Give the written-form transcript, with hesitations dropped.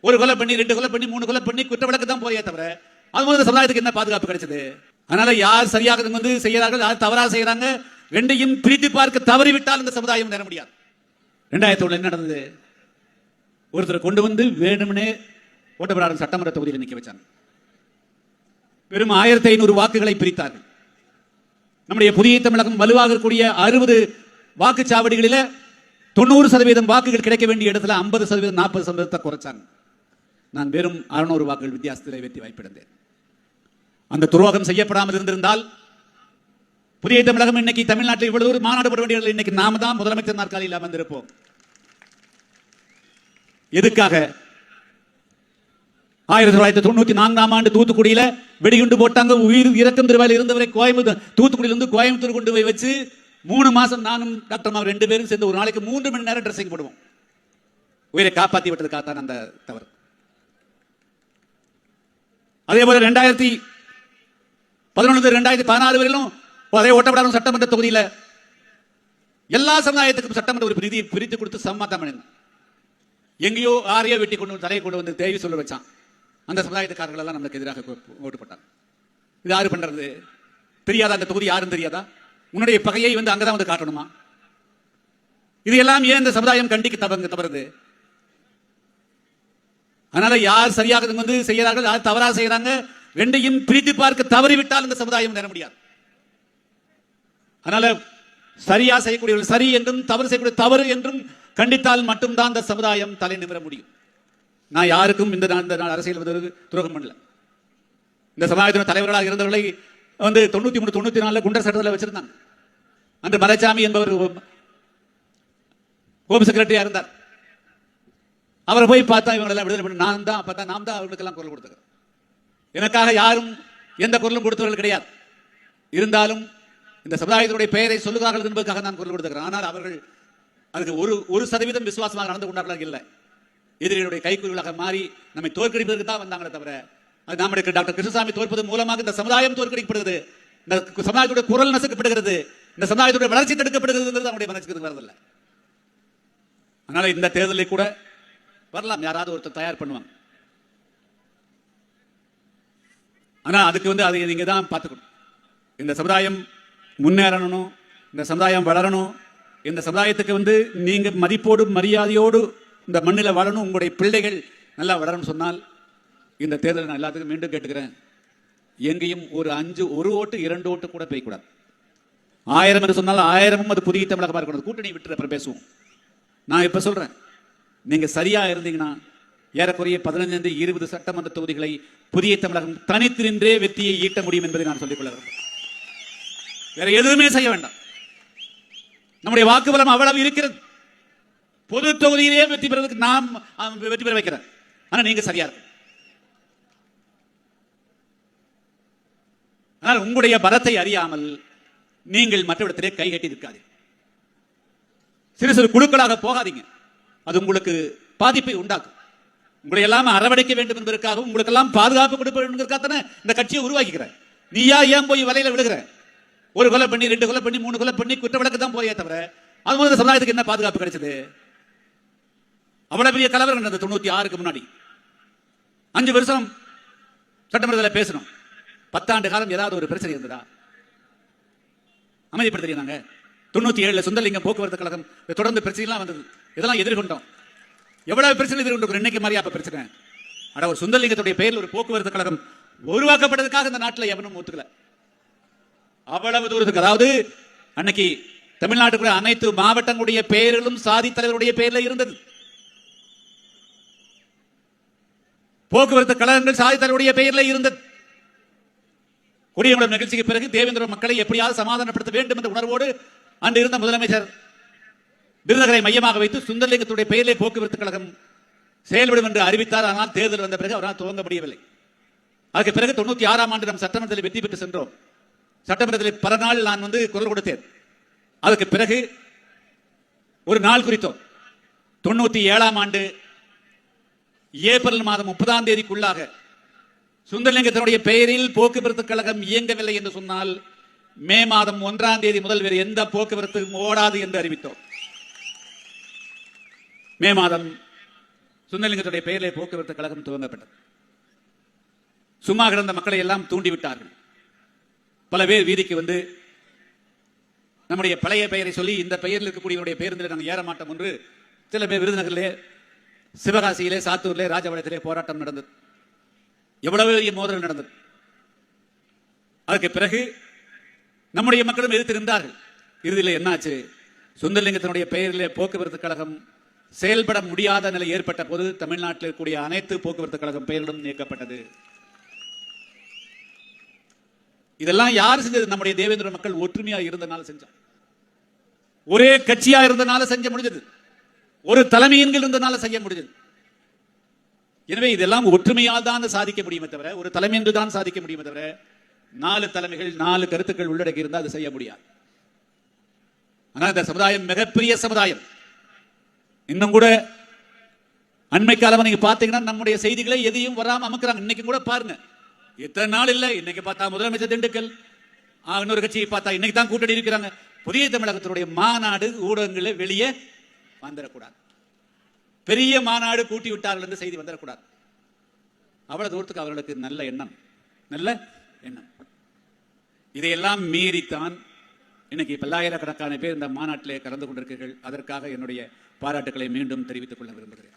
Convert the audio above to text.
ஒரு கொலை பண்ணி 2 கொலை பண்ணி 3 கொலை பண்ணி குற்ற வழக்கு தான் போறியே தவிர அது முதல்ல சமுதாயத்துக்கு என்ன பாதுகாப்பு கிடைச்சது? அதனால யார் சரியாக செய்யறார்கள், யார் தவறாக செய்யறாங்க, ரெண்டையும் பிரித்து பார்க்க தவறிவிட்டால் இந்த சமுதாயம் நேர முடியாது. 2001 என்ன நடந்தது? ஒருத்தரை கொண்டு வந்து வேணும்னே ஓட்டப்படாத சட்டமன்ற தொகுதியில் நிக்க வச்சாங்க. வெறும் 1500 வாக்குகளை பிரித்தார்கள். நம்முடைய புதிய தமிழகம் வலுவாக இருக்கக்கூடிய 60 வாக்குச்சாவடிகளில் 90% வாக்குகள் கிடைக்க வேண்டிய இடத்துல 50% 40% குறைச்சாங்க. நான் வெறும் 600 வாக்குகள் வித்தியாசத்தில் வெற்றி வாய்ப்பிழந்தேன். அந்த துரோகம் செய்யப்படாமல் இருந்திருந்தால் புதிய தமிழகம் இன்னைக்கு தமிழ்நாட்டில் இவ்வளவு ஒரு மாநாடு போட வேண்டிய இன்னைக்கு நாம தான் முதலமைச்சர் நாற்காலியில் அமர்ந்திருப்போம். எதுக்காக? 1994ஆம் ஆண்டு தூத்துக்குடியில வெடிகுண்டு போட்டாங்க. உயிர் இறக்கும் திருவாயில் இருந்தவரை தூத்துக்குடியிலிருந்து கோயம்புத்தூர் கொண்டு போய் வச்சு 3 மாசம் நானும் டாக்டர் 2 பேரும் சேர்ந்து ஒரு நாளைக்கு 3 மணி நேரம் ட்ரெஸ்ஸிங் போடுவோம். உயிரை காப்பாற்றி விட்டதுக்காகத்தான் அந்த தவறு. அதே போல 2011 2016 வரையிலும் அதே ஓட்டப்படாத சட்டமன்ற தொகுதியில் எல்லா சமுதாயத்துக்கும் சட்டமன்ற ஒரு பிரித்து கொடுத்து சமாதானம். எங்கேயோ ஆரையோ வெட்டி கொண்டு தலையை கொண்டு வந்து தேவி சொல்ல வச்சான். அந்த சமுதாயத்துக்காரர்கள் எல்லாம் நமக்கு எதிராக ஓட்டு போட்டாங்க. இது யாரு பண்றது? தெரியாதா? அந்த தொகுதி யாரும் தெரியாதா? உன்னுடைய பகையை வந்து அங்கதான் வந்து காட்டணுமா? இது எல்லாம் ஏன் இந்த சமுதாயம் கண்டிக்க தவறுது? அதனால யார் சரியாக செய்யறார்கள், யார் தவறாக செய்யறாங்க, ரெண்டையும் பிரித்து பார்க்க தவறிவிட்டால் இந்த சமுதாயம் நேர முடியாது. அதனால சரியா செய்யக்கூடியவர்கள் சரி என்றும் தவறு செய்யக்கூடிய தவறு என்றும் கண்டித்தால் மட்டும்தான் இந்த சமுதாயம் தலை நிமிர முடியும். நான் யாருக்கும் இந்த அரசியல் துரோகம் பண்ணல. இந்த சமுதாயத்தின் தலைவர்களாக இருந்தவர்களை 93 94 குண்டர் சட்டத்தில் வச்சிருந்தாங்க. அன்று மலைச்சாமி என்பவர் ஹோம் செக்ரட்டரியா இருந்தார். அவரை போய் பார்த்தா இவங்க எல்லாம் விடுதலை பண்ணி நாம் தான் அவர்களுக்கெல்லாம் குரல் கொடுத்தது. எனக்காக யாரும் எந்த குரலும் கொடுத்தவர்கள் கிடையாது. இருந்தாலும் இந்த சமுதாயத்தினுடைய பெயரை சொல்லுகிறார்கள் என்பதற்காக நான் குரல் கொடுத்துக்கிறேன். ஆனால் அவர்கள் அதுக்கு 1% விசுவாசமாக நடந்து கொண்டார்கள் இல்லை. எதிரிகளுடைய கைக்குறிகளாக மாறி நம்மை தோற்கடிப்பதற்கு தான் வந்தாங்களே தவிர அது நம்முடைய டாக்டர் கிருஷ்ணசாமி தோற்பது மூலமாக இந்த சமுதாயம் தோற்கடிக்கப்படுகிறது, இந்த சமுதாயத்துடைய குரல் நசுக்கப்படுகிறது, இந்த சமுதாயத்துடைய வளர்ச்சி தடுக்கப்படுகிறது நம்முடைய மனசுக்கு வரதில்லை. அதனால இந்த தேர்தலில் கூட வரலாம், யாராவது ஒருத்தர் தயார் பண்ணுவாங்க. ஆனா அதுக்கு அதை நீங்க தான் பார்த்துக்கணும். இந்த சமுதாயம் முன்னேறணும், இந்த சமுதாயம் வளரணும், இந்த சமுதாயத்துக்கு நீங்க மதிப்போடு மரியாதையோடு இந்த மண்ணில் வாழணும், உங்களுடைய பிள்ளைகள் நல்லா வளரணும் சொன்னால் இந்த தேர்தல் நான் எல்லாத்துக்கும் மீண்டும் கேட்டுக்கிறேன். எங்கேயும் ஒரு ஓட்டு 2 ஓட்டு கூட போய்க்கூடாது. 1000 என்று சொன்னால் 1000 அது புதிய தமிழகமாக இருக்கணும். கூட்டணி விட்டு அப்புறம் பேசுவோம். நான் இப்ப சொல்றேன், நீங்க சரியா இருந்தீங்கன்னா ஏறக்குறைய 15-20 சட்டமன்ற தொகுதிகளை புதிய தமிழகம் தனித்து நின்றே வெற்றியை ஈட்ட முடியும் என்பதை நான் சொல்லிக் கொள்கிறேன். வேற எதுவுமே செய்ய வேண்டாம். நம்முடைய வாக்குபலம் அவ்வளவு இருக்கிறது. பொது தொகுதியிலேயே வெற்றி பெறுவதற்கு நாம் வெற்றி பெற வைக்கிறேன். ஆனா நீங்க சரியா இருக்கு. ஆனால் உங்களுடைய பலத்தை அறியாமல் நீங்கள் மற்றவரிடத்திலே கை கட்டி இருக்காது. சிறு சிறு குழுக்களாக போகாதீங்க. அது உங்களுக்கு பாதிப்பை உண்டாக்கும். உங்களை எல்லாம் அரவணைக்க வேண்டும் என்பதற்காகவும் உங்களுக்கு எல்லாம் பாதுகாப்பு கொடுக்க வேண்டும் என்பதற்காக இந்த கட்சியை உருவாக்கிக்கிறேன். நீயா ஏன் போய் வலையில விழுகிற? ஒரு கொலை பண்ணி 2 கொலை பண்ணி 3 கொலை பண்ணி குற்ற வழக்கு தான் போறியே தவிர அது முதல்ல சமுதாயத்துக்கு என்ன பாதுகாப்பு கிடைச்சது? அவ்வளவு பெரிய கலவரம் நடந்தது 96க்கு முன்னாடி. 5 வருஷம் சட்டமன்றத்தில் பேசணும். 10 ஆண்டு காலம் ஏதாவது ஒரு பிரச்சனை இருந்ததா? அமைதிப்படுத்தினாங்க. 97 சுந்தரலிங்கம் போக்குவரத்து கழகம் தொடர்ந்து பிரச்சனைலாம் வந்தது. இதெல்லாம் எதிர்கொண்டோம். எவ்வளவு பிரச்சனை எதிர்கொண்டோம். இன்னைக்கு மாதிரி அப்ப பிரச்சனை. ஆனா ஒரு சுந்தரலிங்கத்துடைய பெயரில் ஒரு போக்குவரத்து கழகம் உருவாக்கப்பட்டதுக்காக இந்த நாட்டில் எவனும் ஒத்துக்கல. அவ்வளவு தூரத்துக்கு, அதாவது அன்னைக்கு தமிழ்நாட்டுக்குள்ள அனைத்து மாவட்டங்களுடைய பெயர்களும் சாதி தலைவருடைய பெயர்ல இருந்தது. போக்குவரத்து கழகங்கள் சாதி தலைவருடைய பெயர்ல இருந்தது. குடியமர்வு நிகழ்ச்சிக்கு பிறகு தேவேந்திர மக்களை எப்படியாவது சமாதானப்படுத்த வேண்டும் என்ற உணர்வோடு அன்று இருந்த முதலமைச்சர் விருதுநகரை மையமாக வைத்து சுந்தரலிங்கத்துடைய பெயரிலே போக்குவரத்து கழகம் செயல்படும் என்று அறிவித்தார். ஆனால் தேர்தல் வந்த பிறகு அவரால் துவங்க முடியவில்லை. அதுக்கு பிறகு 96ஆம் ஆண்டு நம் சட்டமன்றத்தில் வெற்றி பெற்று சென்றோம். சட்டமன்றத்தில் பல நாள் நான் குரல் கொடுத்தேன். அதுக்கு பிறகு ஒரு நாள் குறித்தோம். 97ஆம் ஆண்டு ஏப்ரல் மாதம் 30ஆம் தேதிக்குள்ளாக சுந்தரலிங்கத்தினுடைய பெயரில் போக்குவரத்து கழகம் இயங்கவில்லை என்று சொன்னால் மே மாதம் 1ஆம் தேதி முதல் வேறு எந்த போக்குவரத்து ஓடாது என்று அறிவித்தோம். மே மாதம் சுந்தரலிங்கத்துடைய பெயரிலே போக்குவரத்து கழகம் துவங்கப்பட்டது. சும்மா கிடந்த மக்களை எல்லாம் தூண்டிவிட்டார்கள். பல பேர் வீதிக்கு வந்து நம்முடைய பழைய பெயரை சொல்லி இந்த பெயரில் இருக்கக்கூடியவருடைய பேருந்தில் நாங்கள் ஏற மாட்டோம் என்று சில பேர் விருதுநகரிலே, சிவகாசியிலே, சாத்தூரிலே, ராஜபாளையத்திலே போராட்டம் நடந்தது. எவ்வளவு பெரிய மோதல் நடந்தது. அதற்கு பிறகு நம்முடைய மக்களும் எதிர்த்து நின்றார்கள். இறுதியில் என்னாச்சு? சுந்தரலிங்கத்தினுடைய பெயரிலே போக்குவரத்து கழகம் செயல்பட முடியாத நிலை ஏற்பட்ட போது தமிழ்நாட்டில் இருக்கக்கூடிய அனைத்து போக்குவரத்து கழகம் பெயரிலும் நீக்கப்பட்டது. இதெல்லாம் யார் செஞ்சது? நம்முடைய தேவேந்திர மக்கள் ஒற்றுமையா இருந்தனால செஞ்சோம். ஒரே கட்சியா இருந்தனால செஞ்ச முடிஞ்சது. ஒரு தலைமையின் இருந்தனால செய்ய முடிஞ்சது. எனவே இதெல்லாம் ஒற்றுமையால் தான் சாதிக்க முடியுமே தவிர, ஒரு தலைமை என்று தான் சாதிக்க முடியுமே தவிர, 4 தலைமைகள் 4 கருத்துக்கள் உள்ளடக்கி இருந்தால் அது செய்ய முடியாது. ஆனால் இந்த சமுதாயம் மிகப்பெரிய சமுதாயம். இன்னும் கூட அண்மை காலமா நீங்க பாத்தீங்கன்னா நம்முடைய செய்திகளை எதையும் வராம அமுக்குறாங்க. இன்னைக்கு கூட பாருங்க, எத்தனை நாள் இல்ல, இன்னைக்கு பார்த்தா முதலமைச்சர் திண்டுக்கல், இன்னொரு கட்சியை பார்த்தா இன்னைக்கு தான் கூட்டணி இருக்கிறாங்க. புதிய தமிழகத்தினுடைய மாநாடு ஊடகங்களில் வெளியே வந்துடக்கூடாது. பெரிய மாநாடு கூட்டி விட்டார்கள் என்று செய்தி வந்துடக்கூடாது. அவ்வளவு தூரத்துக்கு அவர்களுக்கு நல்ல எண்ணம். இதையெல்லாம் மீறித்தான் இன்னைக்கு பல்லாயிரக்கணக்கான பேர் இந்த மாநாட்டிலே கலந்து கொண்டிருக்கிறீர்கள். அதற்காக என்னுடைய பாராட்டுக்களை மீண்டும் தெரிவித்துக் கொள்ள விரும்புகிறேன்.